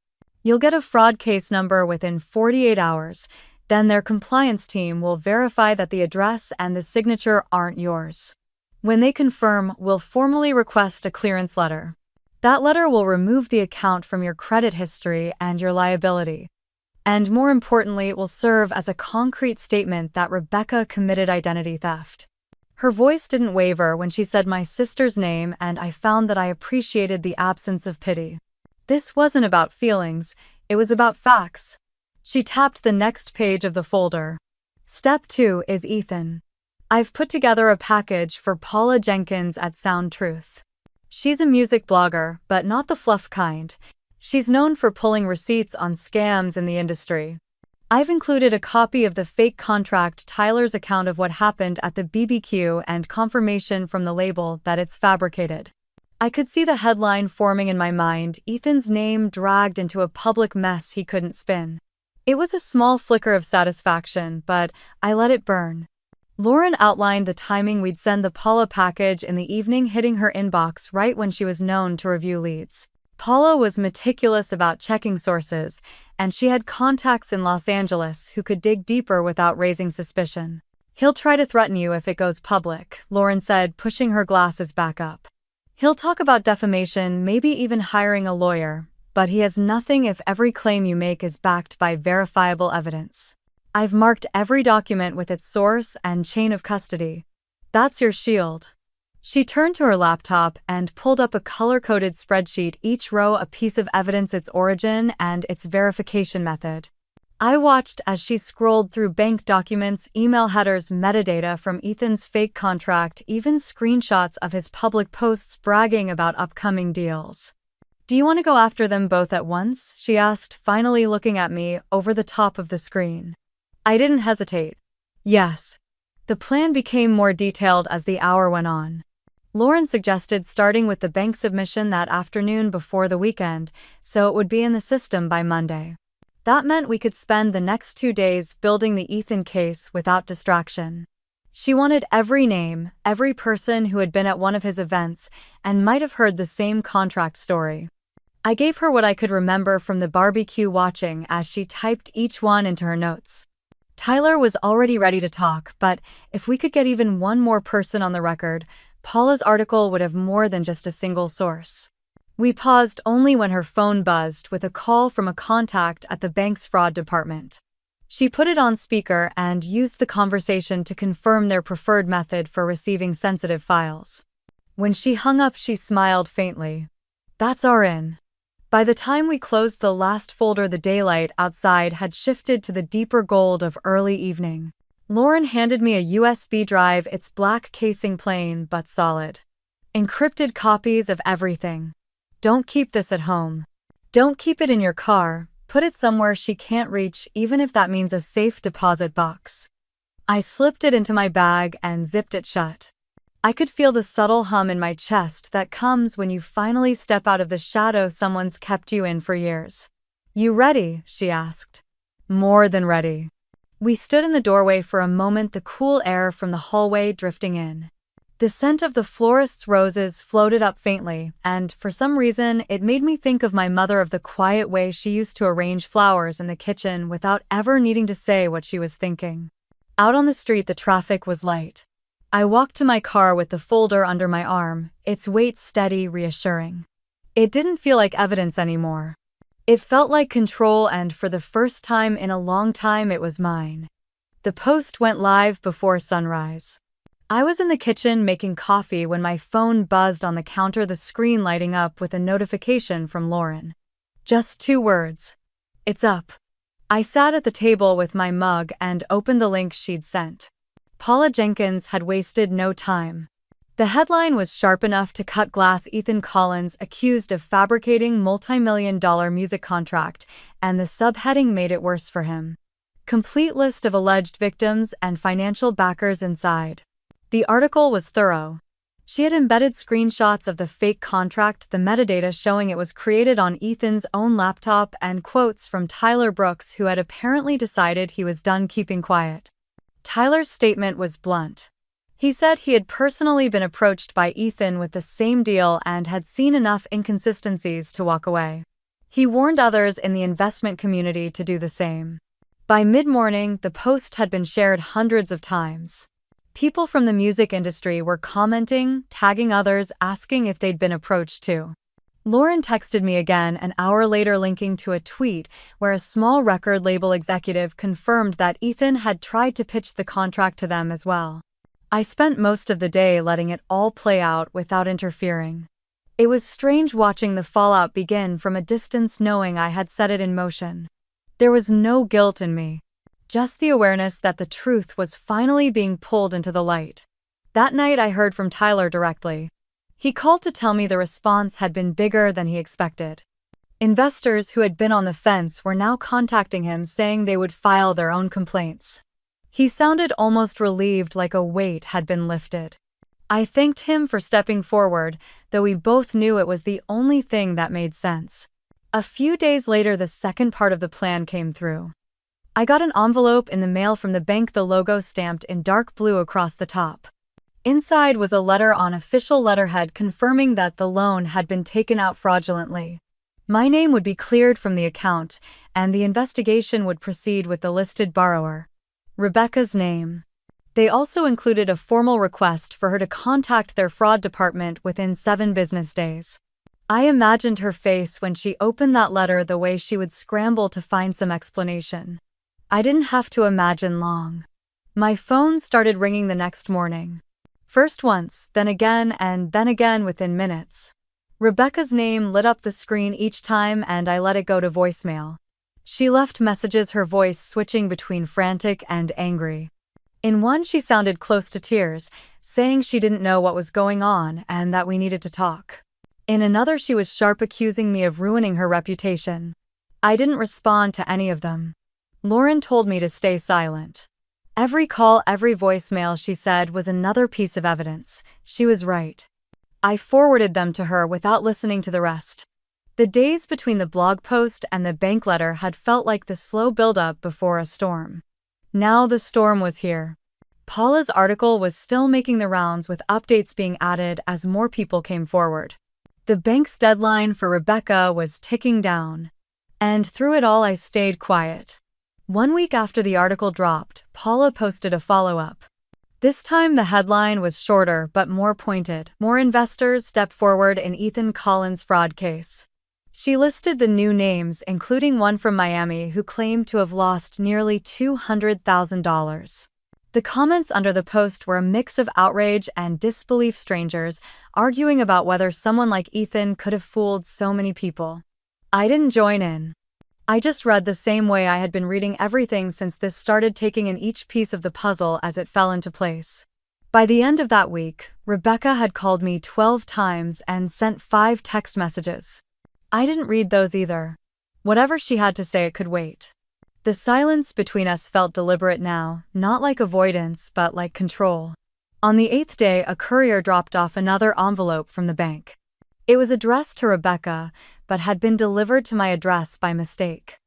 "You'll get a fraud case number within 48 hours. Then their compliance team will verify that the address and the signature aren't yours. When they confirm, we'll formally request a clearance letter. That letter will remove the account from your credit history and your liability. And more importantly, it will serve as a concrete statement that Rebecca committed identity theft." Her voice didn't waver when she said my sister's name, and I found that I appreciated the absence of pity. This wasn't about feelings, it was about facts. She tapped the next page of the folder. "Step 2 is Ethan. I've put together a package for Paula Jenkins at Sound Truth. She's a music blogger, but not the fluff kind. She's known for pulling receipts on scams in the industry. I've included a copy of the fake contract, Tyler's account of what happened at the BBQ, and confirmation from the label that it's fabricated." I could see the headline forming in my mind: Ethan's name dragged into a public mess he couldn't spin. It was a small flicker of satisfaction, but I let it burn. Lauren outlined the timing: we'd send the Paula package in the evening, hitting her inbox right when she was known to review leads. Paula was meticulous about checking sources, and she had contacts in Los Angeles who could dig deeper without raising suspicion. "He'll try to threaten you if it goes public," Lauren said, pushing her glasses back up. "He'll talk about defamation, maybe even hiring a lawyer, but he has nothing if every claim you make is backed by verifiable evidence. I've marked every document with its source and chain of custody. That's your shield." She turned to her laptop and pulled up a color-coded spreadsheet, each row a piece of evidence, its origin and its verification method. I watched as she scrolled through bank documents, email headers, metadata from Ethan's fake contract, even screenshots of his public posts bragging about upcoming deals. "Do you want to go after them both at once?" she asked, finally looking at me over the top of the screen. I didn't hesitate. Yes. The plan became more detailed as the hour went on. Lauren suggested starting with the bank submission that afternoon before the weekend, so it would be in the system by Monday. That meant we could spend the next 2 days building the Ethan case without distraction. She wanted every name, every person who had been at one of his events and might have heard the same contract story. I gave her what I could remember from the barbecue, watching as she typed each one into her notes. Tyler was already ready to talk, but if we could get even one more person on the record, Paula's article would have more than just a single source. We paused only when her phone buzzed with a call from a contact at the bank's fraud department. She put it on speaker and used the conversation to confirm their preferred method for receiving sensitive files. When she hung up, she smiled faintly. "That's our in." By the time we closed the last folder, the daylight outside had shifted to the deeper gold of early evening. Lauren handed me a USB drive, its black casing plain but solid. "Encrypted copies of everything. Don't keep this at home. Don't keep it in your car. Put it somewhere she can't reach, even if that means a safe deposit box." I slipped it into my bag and zipped it shut. I could feel the subtle hum in my chest that comes when you finally step out of the shadow someone's kept you in for years. "You ready?" she asked. "More than ready." We stood in the doorway for a moment, the cool air from the hallway drifting in. The scent of the florist's roses floated up faintly, and, for some reason, it made me think of my mother, of the quiet way she used to arrange flowers in the kitchen without ever needing to say what she was thinking. Out on the street, the traffic was light. I walked to my car with the folder under my arm, its weight steady, reassuring. It didn't feel like evidence anymore. It felt like control, and for the first time in a long time, it was mine. The post went live before sunrise. I was in the kitchen making coffee when my phone buzzed on the counter, the screen lighting up with a notification from Lauren. Just 2 words. "It's up." I sat at the table with my mug and opened the link she'd sent. Paula Jenkins had wasted no time. The headline was sharp enough to cut glass: Ethan Collins accused of fabricating multi-million-dollar music contract, and the subheading made it worse for him. Complete list of alleged victims and financial backers inside. The article was thorough. She had embedded screenshots of the fake contract, the metadata showing it was created on Ethan's own laptop, and quotes from Tyler Brooks, who had apparently decided he was done keeping quiet. Tyler's statement was blunt. He said he had personally been approached by Ethan with the same deal and had seen enough inconsistencies to walk away. He warned others in the investment community to do the same. By mid-morning, the post had been shared hundreds of times. People from the music industry were commenting, tagging others, asking if they'd been approached too. Lauren texted me again an hour later, linking to a tweet where a small record label executive confirmed that Ethan had tried to pitch the contract to them as well. I spent most of the day letting it all play out without interfering. It was strange watching the fallout begin from a distance, knowing I had set it in motion. There was no guilt in me. Just the awareness that the truth was finally being pulled into the light. That night I heard from Tyler directly. He called to tell me the response had been bigger than he expected. Investors who had been on the fence were now contacting him, saying they would file their own complaints. He sounded almost relieved, like a weight had been lifted. I thanked him for stepping forward, though we both knew it was the only thing that made sense. A few days later, the second part of the plan came through. I got an envelope in the mail from the bank, the logo stamped in dark blue across the top. Inside was a letter on official letterhead confirming that the loan had been taken out fraudulently. My name would be cleared from the account, and the investigation would proceed with the listed borrower, Rebecca's name. They also included a formal request for her to contact their fraud department within 7 business days. I imagined her face when she opened that letter, the way she would scramble to find some explanation. I didn't have to imagine long. My phone started ringing the next morning. First once, then again, and then again within minutes. Rebecca's name lit up the screen each time, and I let it go to voicemail. She left messages, her voice switching between frantic and angry. In one, she sounded close to tears, saying she didn't know what was going on and that we needed to talk. In another, she was sharp, accusing me of ruining her reputation. I didn't respond to any of them. Lauren told me to stay silent. Every call, every voicemail, she said, was another piece of evidence. She was right. I forwarded them to her without listening to the rest. The days between the blog post and the bank letter had felt like the slow buildup before a storm. Now the storm was here. Paula's article was still making the rounds, with updates being added as more people came forward. The bank's deadline for Rebecca was ticking down. And through it all, I stayed quiet. 1 week after the article dropped, Paula posted a follow-up. This time the headline was shorter but more pointed. More investors step forward in Ethan Collins fraud case. She listed the new names, including one from Miami who claimed to have lost nearly $200,000. The comments under the post were a mix of outrage and disbelief, strangers arguing about whether someone like Ethan could have fooled so many people. I didn't join in. I just read the same way I had been reading everything since this started, taking in each piece of the puzzle as it fell into place. By the end of that week, Rebecca had called me 12 times and sent 5 text messages. I didn't read those either. Whatever she had to say, it could wait. The silence between us felt deliberate now, not like avoidance but like control. On the 8th day, a courier dropped off another envelope from the bank. It was addressed to Rebecca, but had been delivered to my address by mistake.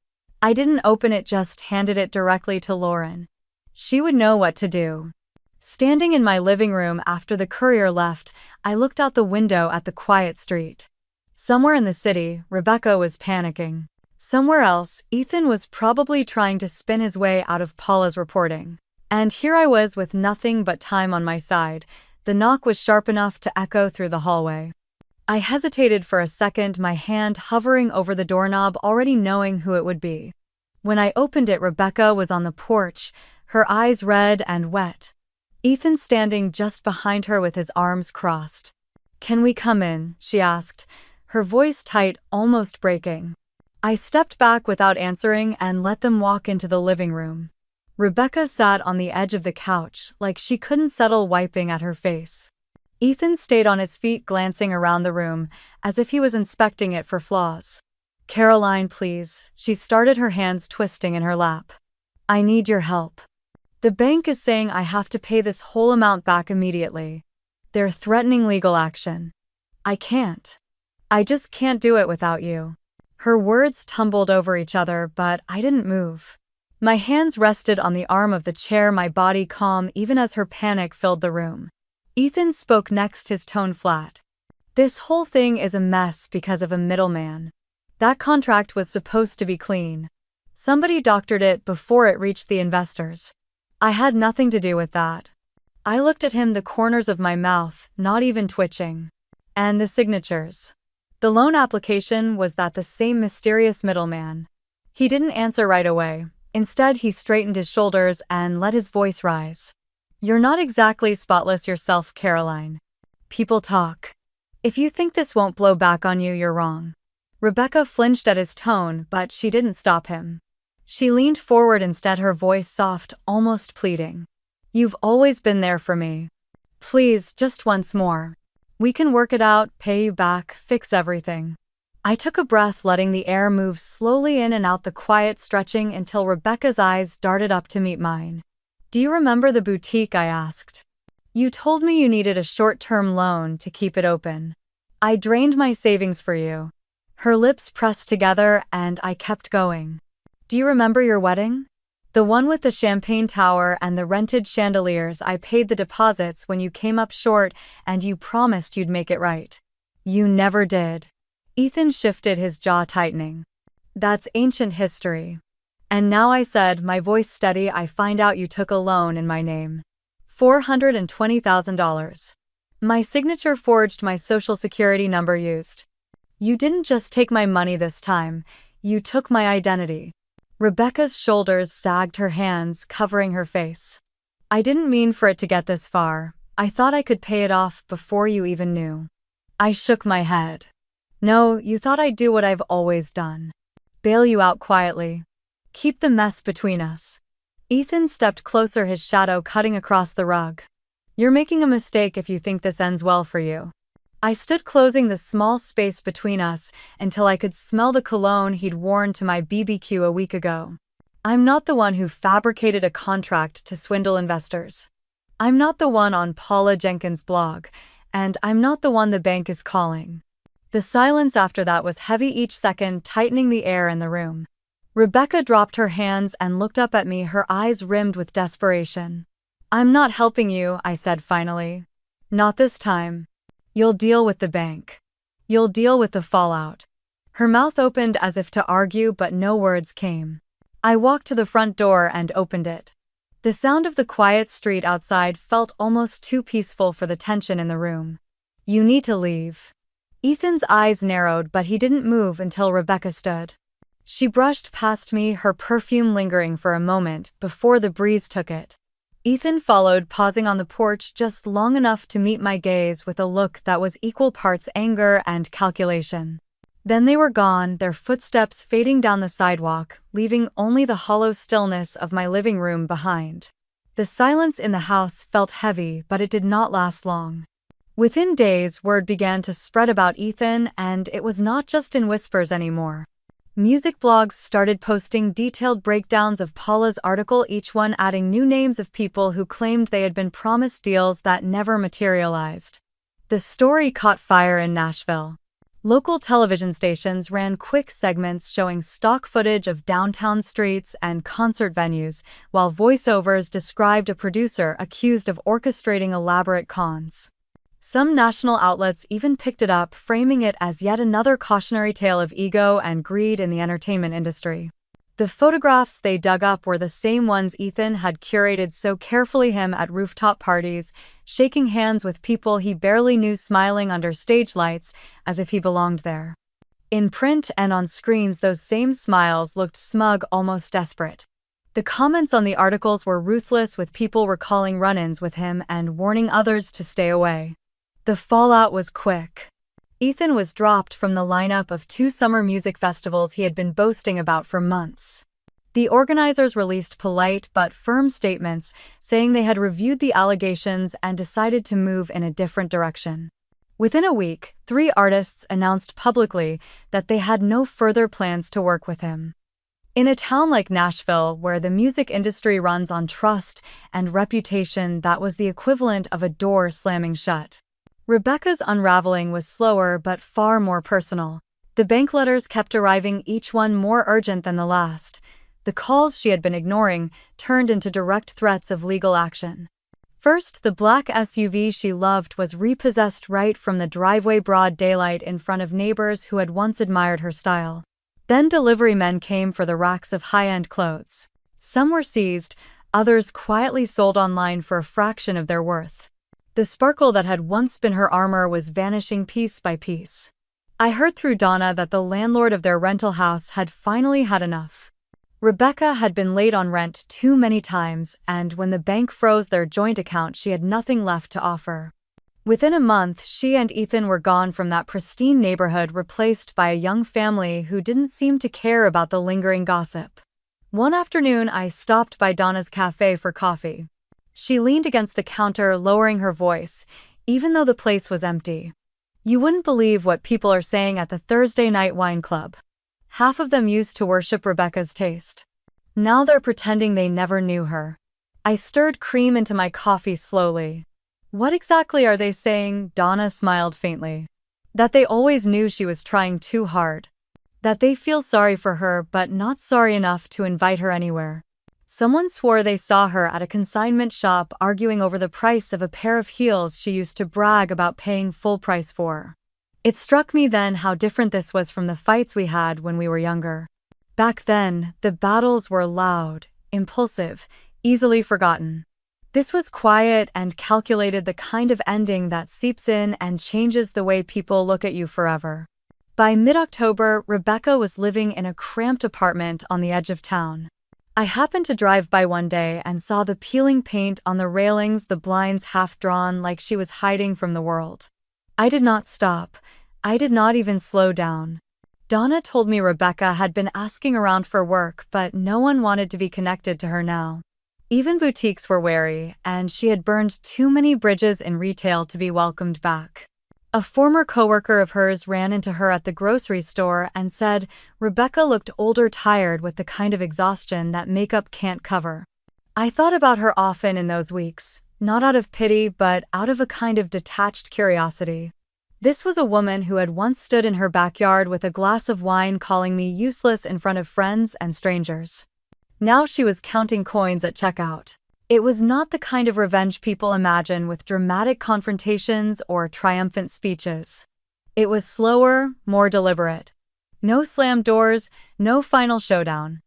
I didn't open it, just handed it directly to Lauren. She would know what to do. Standing in my living room after the courier left, I looked out the window at the quiet street. Somewhere in the city, Rebecca was panicking. Somewhere else, Ethan was probably trying to spin his way out of Paula's reporting. And here I was with nothing but time on my side. The knock was sharp enough to echo through the hallway. I hesitated for a second, my hand hovering over the doorknob, already knowing who it would be. When I opened it, Rebecca was on the porch, her eyes red and wet. Ethan standing just behind her with his arms crossed. "Can we come in?" she asked, her voice tight, almost breaking. I stepped back without answering and let them walk into the living room. Rebecca sat on the edge of the couch, like she couldn't settle, wiping at her face. Ethan stayed on his feet, glancing around the room, as if he was inspecting it for flaws. "Caroline, please," she started, her hands twisting in her lap. "I need your help. The bank is saying I have to pay this whole amount back immediately. They're threatening legal action. I can't. I just can't do it without you." Her words tumbled over each other, but I didn't move. My hands rested on the arm of the chair, my body calm even as her panic filled the room. Ethan spoke next, his tone flat. "This whole thing is a mess because of a middleman. That contract was supposed to be clean. Somebody doctored it before it reached the investors. I had nothing to do with that." I looked at him, the corners of my mouth not even twitching. "And the signatures? The loan application, was that the same mysterious middleman?" He didn't answer right away. Instead, he straightened his shoulders and let his voice rise. "You're not exactly spotless yourself, Caroline. People talk. If you think this won't blow back on you, you're wrong." Rebecca flinched at his tone, but she didn't stop him. She leaned forward instead, her voice soft, almost pleading. "You've always been there for me. Please, just once more. We can work it out, pay you back, fix everything." I took a breath, letting the air move slowly in and out, the quiet stretching until Rebecca's eyes darted up to meet mine. "Do you remember the boutique?" I asked. "You told me you needed a short-term loan to keep it open. I drained my savings for you." Her lips pressed together and I kept going. "Do you remember your wedding? The one with the champagne tower and the rented chandeliers? I paid the deposits when you came up short and you promised you'd make it right. You never did." Ethan shifted, his jaw tightening. "That's ancient history." "And now," I said, my voice steady, "I find out you took a loan in my name. $420,000. My signature forged, my social security number used. You didn't just take my money this time, you took my identity." Rebecca's shoulders sagged, her hands covering her face. "I didn't mean for it to get this far. I thought I could pay it off before you even knew." I shook my head. "No, you thought I'd do what I've always done. Bail you out quietly. Keep the mess between us." Ethan stepped closer, his shadow cutting across the rug. "You're making a mistake if you think this ends well for you." I stood, closing the small space between us until I could smell the cologne he'd worn to my BBQ a week ago. "I'm not the one who fabricated a contract to swindle investors. I'm not the one on Paula Jenkins' blog, and I'm not the one the bank is calling." The silence after that was heavy, each second tightening the air in the room. Rebecca dropped her hands and looked up at me, her eyes rimmed with desperation. "I'm not helping you," I said finally. "Not this time. You'll deal with the bank. You'll deal with the fallout." Her mouth opened as if to argue, but no words came. I walked to the front door and opened it. The sound of the quiet street outside felt almost too peaceful for the tension in the room. "You need to leave." Ethan's eyes narrowed, but he didn't move until Rebecca stood. She brushed past me, her perfume lingering for a moment before the breeze took it. Ethan followed, pausing on the porch just long enough to meet my gaze with a look that was equal parts anger and calculation. Then they were gone, their footsteps fading down the sidewalk, leaving only the hollow stillness of my living room behind. The silence in the house felt heavy, but it did not last long. Within days, word began to spread about Ethan, and it was not just in whispers anymore. Music blogs started posting detailed breakdowns of Paula's article, each one adding new names of people who claimed they had been promised deals that never materialized. The story caught fire in Nashville. Local television stations ran quick segments showing stock footage of downtown streets and concert venues, while voiceovers described a producer accused of orchestrating elaborate cons. Some national outlets even picked it up, framing it as yet another cautionary tale of ego and greed in the entertainment industry. The photographs they dug up were the same ones Ethan had curated so carefully, him at rooftop parties, shaking hands with people he barely knew, smiling under stage lights as if he belonged there. In print and on screens, those same smiles looked smug, almost desperate. The comments on the articles were ruthless, with people recalling run-ins with him and warning others to stay away. The fallout was quick. Ethan was dropped from the lineup of 2 summer music festivals he had been boasting about for months. The organizers released polite but firm statements saying they had reviewed the allegations and decided to move in a different direction. Within a week, 3 artists announced publicly that they had no further plans to work with him. In a town like Nashville, where the music industry runs on trust and reputation, that was the equivalent of a door slamming shut. Rebecca's unraveling was slower but far more personal. The bank letters kept arriving, each one more urgent than the last. The calls she had been ignoring turned into direct threats of legal action. First, the black SUV she loved was repossessed right from the driveway, broad daylight, in front of neighbors who had once admired her style. Then delivery men came for the racks of high-end clothes. Some were seized, others quietly sold online for a fraction of their worth. The sparkle that had once been her armor was vanishing piece by piece. I heard through Donna that the landlord of their rental house had finally had enough. Rebecca had been late on rent too many times, and when the bank froze their joint account, she had nothing left to offer. Within a month, she and Ethan were gone from that pristine neighborhood, replaced by a young family who didn't seem to care about the lingering gossip. One afternoon, I stopped by Donna's cafe for coffee. She leaned against the counter, lowering her voice, even though the place was empty. "You wouldn't believe what people are saying at the Thursday night wine club. Half of them used to worship Rebecca's taste. Now they're pretending they never knew her." I stirred cream into my coffee slowly. "What exactly are they saying?" Donna smiled faintly. "That they always knew she was trying too hard. That they feel sorry for her but not sorry enough to invite her anywhere. Someone swore they saw her at a consignment shop arguing over the price of a pair of heels she used to brag about paying full price for." It struck me then how different this was from the fights we had when we were younger. Back then, the battles were loud, impulsive, easily forgotten. This was quiet and calculated, the kind of ending that seeps in and changes the way people look at you forever. By mid-October, Rebecca was living in a cramped apartment on the edge of town. I happened to drive by one day and saw the peeling paint on the railings, the blinds half drawn like she was hiding from the world. I did not stop. I did not even slow down. Donna told me Rebecca had been asking around for work, but no one wanted to be connected to her now. Even boutiques were wary, and she had burned too many bridges in retail to be welcomed back. A former coworker of hers ran into her at the grocery store and said Rebecca looked older, tired, with the kind of exhaustion that makeup can't cover. I thought about her often in those weeks, not out of pity but out of a kind of detached curiosity. This was a woman who had once stood in her backyard with a glass of wine calling me useless in front of friends and strangers. Now she was counting coins at checkout. It was not the kind of revenge people imagine, with dramatic confrontations or triumphant speeches. It was slower, more deliberate. No slammed doors, no final showdown.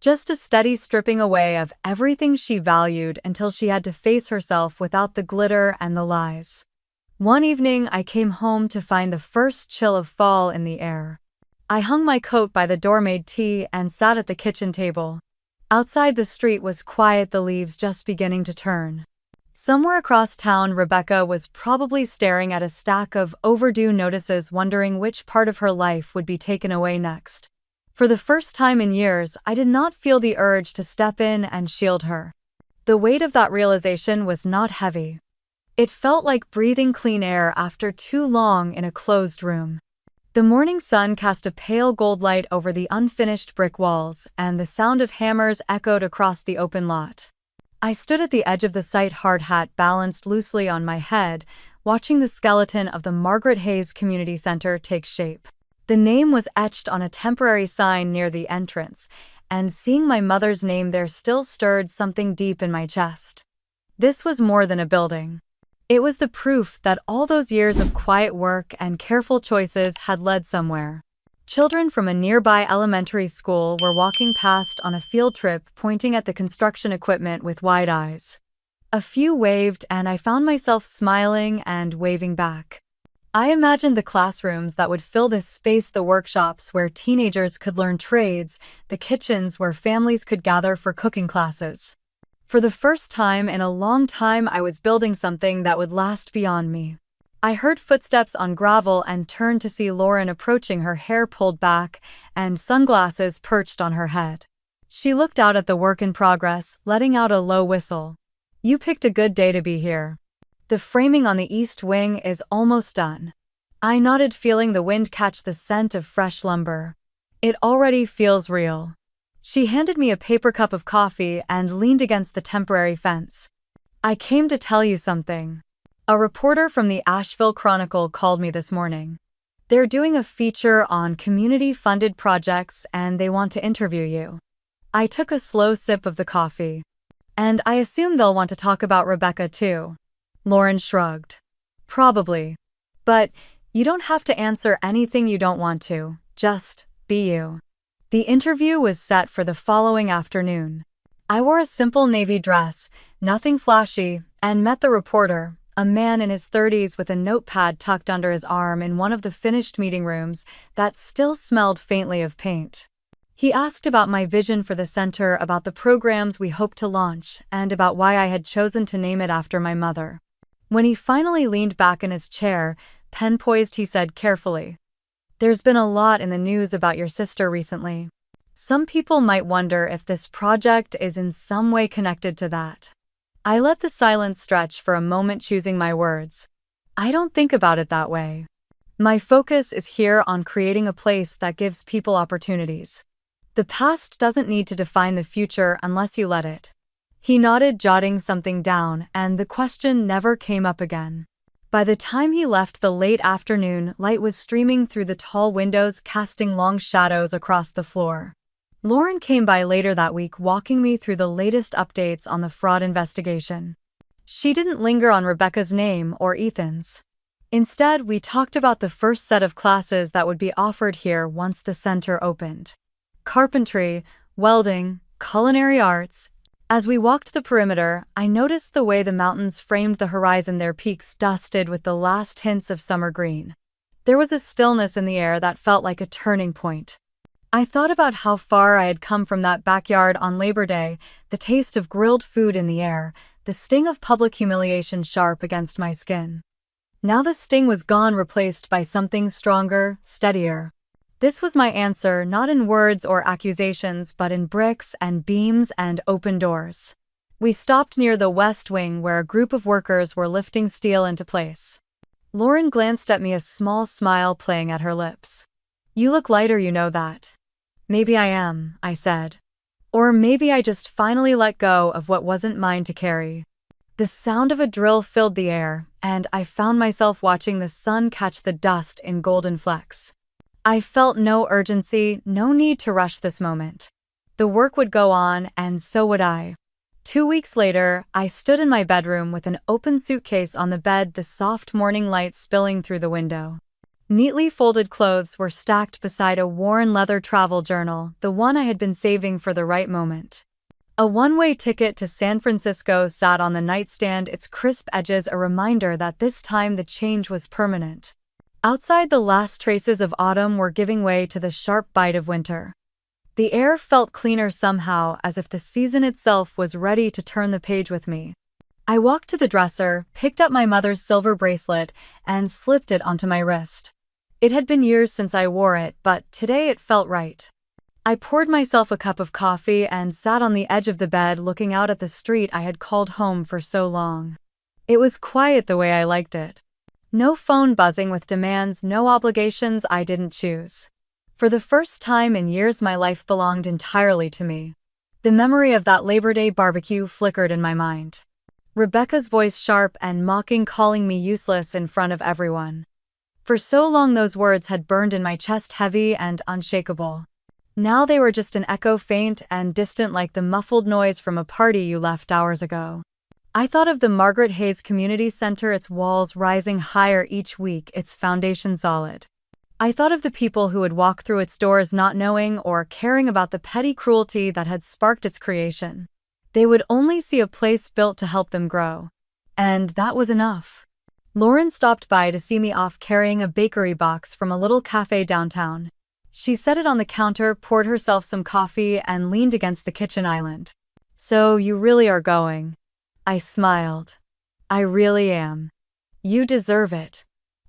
Just a steady stripping away of everything she valued until she had to face herself without the glitter and the lies. One evening, I came home to find the first chill of fall in the air. I hung my coat by the door, made tea, and sat at the kitchen table. Outside, the street was quiet, the leaves just beginning to turn. Somewhere across town, Rebecca was probably staring at a stack of overdue notices, wondering which part of her life would be taken away next. For the first time in years, I did not feel the urge to step in and shield her. The weight of that realization was not heavy. It felt like breathing clean air after too long in a closed room. The morning sun cast a pale gold light over the unfinished brick walls, and the sound of hammers echoed across the open lot. I stood at the edge of the site, hard hat balanced loosely on my head, watching the skeleton of the Margaret Hayes Community Center take shape. The name was etched on a temporary sign near the entrance, and seeing my mother's name there still stirred something deep in my chest. This was more than a building. It was the proof that all those years of quiet work and careful choices had led somewhere. Children from a nearby elementary school were walking past on a field trip, pointing at the construction equipment with wide eyes. A few waved, and I found myself smiling and waving back. I imagined the classrooms that would fill this space, the workshops where teenagers could learn trades, the kitchens where families could gather for cooking classes. For the first time in a long time, I was building something that would last beyond me. I heard footsteps on gravel and turned to see Lauren approaching, her hair pulled back and sunglasses perched on her head. She looked out at the work in progress, letting out a low whistle. "You picked a good day to be here. The framing on the east wing is almost done." I nodded, feeling the wind catch the scent of fresh lumber. "It already feels real." She handed me a paper cup of coffee and leaned against the temporary fence. "I came to tell you something. A reporter from the Asheville Chronicle called me this morning. They're doing a feature on community-funded projects and they want to interview you." I took a slow sip of the coffee. "And I assume they'll want to talk about Rebecca too." Lauren shrugged. "Probably. But you don't have to answer anything you don't want to. Just be you." The interview was set for the following afternoon. I wore a simple navy dress, nothing flashy, and met the reporter, a man in his 30s with a notepad tucked under his arm, in one of the finished meeting rooms that still smelled faintly of paint. He asked about my vision for the center, about the programs we hoped to launch, and about why I had chosen to name it after my mother. When he finally leaned back in his chair, pen poised, he said carefully, "There's been a lot in the news about your sister recently. Some people might wonder if this project is in some way connected to that." I let the silence stretch for a moment, choosing my words. "I don't think about it that way. My focus is here on creating a place that gives people opportunities. The past doesn't need to define the future unless you let it." He nodded, jotting something down, and the question never came up again. By the time he left, the late afternoon light was streaming through the tall windows, casting long shadows across the floor. Lauren came by later that week, walking me through the latest updates on the fraud investigation. She didn't linger on Rebecca's name or Ethan's. Instead, we talked about the first set of classes that would be offered here once the center opened. Carpentry, welding, culinary arts. As we walked the perimeter, I noticed the way the mountains framed the horizon, their peaks dusted with the last hints of summer green. There was a stillness in the air that felt like a turning point. I thought about how far I had come from that backyard on Labor Day, the taste of grilled food in the air, the sting of public humiliation sharp against my skin. Now the sting was gone, replaced by something stronger, steadier. This was my answer, not in words or accusations, but in bricks and beams and open doors. We stopped near the west wing, where a group of workers were lifting steel into place. Lauren glanced at me, a small smile playing at her lips. "You look lighter, you know that." "Maybe I am," I said. "Or maybe I just finally let go of what wasn't mine to carry." The sound of a drill filled the air, and I found myself watching the sun catch the dust in golden flecks. I felt no urgency, no need to rush this moment. The work would go on, and so would I. 2 weeks later, I stood in my bedroom with an open suitcase on the bed, the soft morning light spilling through the window. Neatly folded clothes were stacked beside a worn leather travel journal, the one I had been saving for the right moment. A one-way ticket to San Francisco sat on the nightstand, its crisp edges a reminder that this time the change was permanent. Outside, the last traces of autumn were giving way to the sharp bite of winter. The air felt cleaner somehow, as if the season itself was ready to turn the page with me. I walked to the dresser, picked up my mother's silver bracelet, and slipped it onto my wrist. It had been years since I wore it, but today it felt right. I poured myself a cup of coffee and sat on the edge of the bed, looking out at the street I had called home for so long. It was quiet the way I liked it. No phone buzzing with demands, no obligations I didn't choose. For the first time in years, my life belonged entirely to me. The memory of that Labor Day barbecue flickered in my mind. Rebecca's voice sharp and mocking, calling me useless in front of everyone. For so long those words had burned in my chest, heavy and unshakable. Now they were just an echo, faint and distant like the muffled noise from a party you left hours ago. I thought of the Margaret Hayes Community Center, its walls rising higher each week, its foundation solid. I thought of the people who would walk through its doors not knowing or caring about the petty cruelty that had sparked its creation. They would only see a place built to help them grow. And that was enough. Lauren stopped by to see me off, carrying a bakery box from a little cafe downtown. She set it on the counter, poured herself some coffee, and leaned against the kitchen island. "So you really are going?" I smiled. "I really am. You deserve it.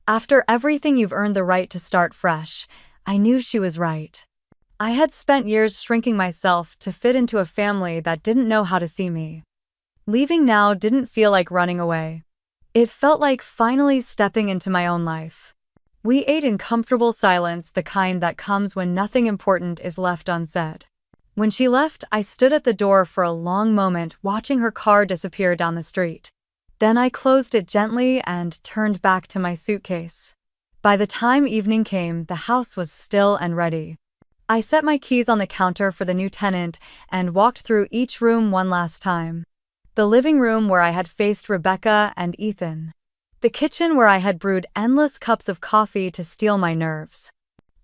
After everything you've earned the right to start fresh." I knew she was right. I had spent years shrinking myself to fit into a family that didn't know how to see me. Leaving now didn't feel like running away. It felt like finally stepping into my own life. We ate in comfortable silence, the kind that comes when nothing important is left unsaid. When she left, I stood at the door for a long moment, watching her car disappear down the street. Then I closed it gently and turned back to my suitcase. By the time evening came, the house was still and ready. I set my keys on the counter for the new tenant and walked through each room one last time. The living room where I had faced Rebecca and Ethan. The kitchen where I had brewed endless cups of coffee to steal my nerves.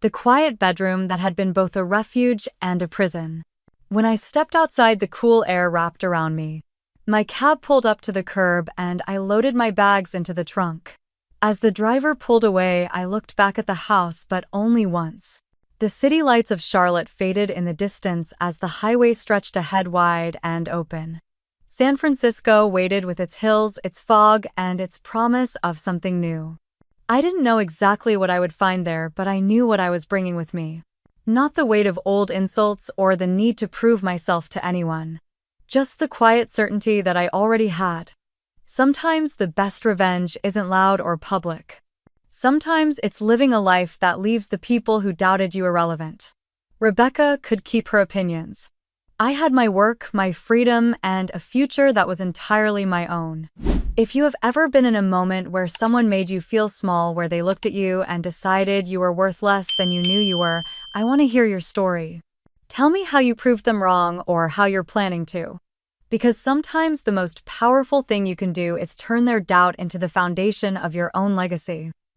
The quiet bedroom that had been both a refuge and a prison. When I stepped outside, the cool air wrapped around me. My cab pulled up to the curb and I loaded my bags into the trunk. As the driver pulled away, I looked back at the house, but only once. The city lights of Charlotte faded in the distance as the highway stretched ahead, wide and open. San Francisco waited with its hills, its fog, and its promise of something new. I didn't know exactly what I would find there, but I knew what I was bringing with me. Not the weight of old insults or the need to prove myself to anyone. Just the quiet certainty that I already had. Sometimes the best revenge isn't loud or public. Sometimes it's living a life that leaves the people who doubted you irrelevant. Rebecca could keep her opinions. I had my work, my freedom, and a future that was entirely my own. If you have ever been in a moment where someone made you feel small, where they looked at you and decided you were worth less than you knew you were, I want to hear your story. Tell me how you proved them wrong or how you're planning to. Because sometimes the most powerful thing you can do is turn their doubt into the foundation of your own legacy.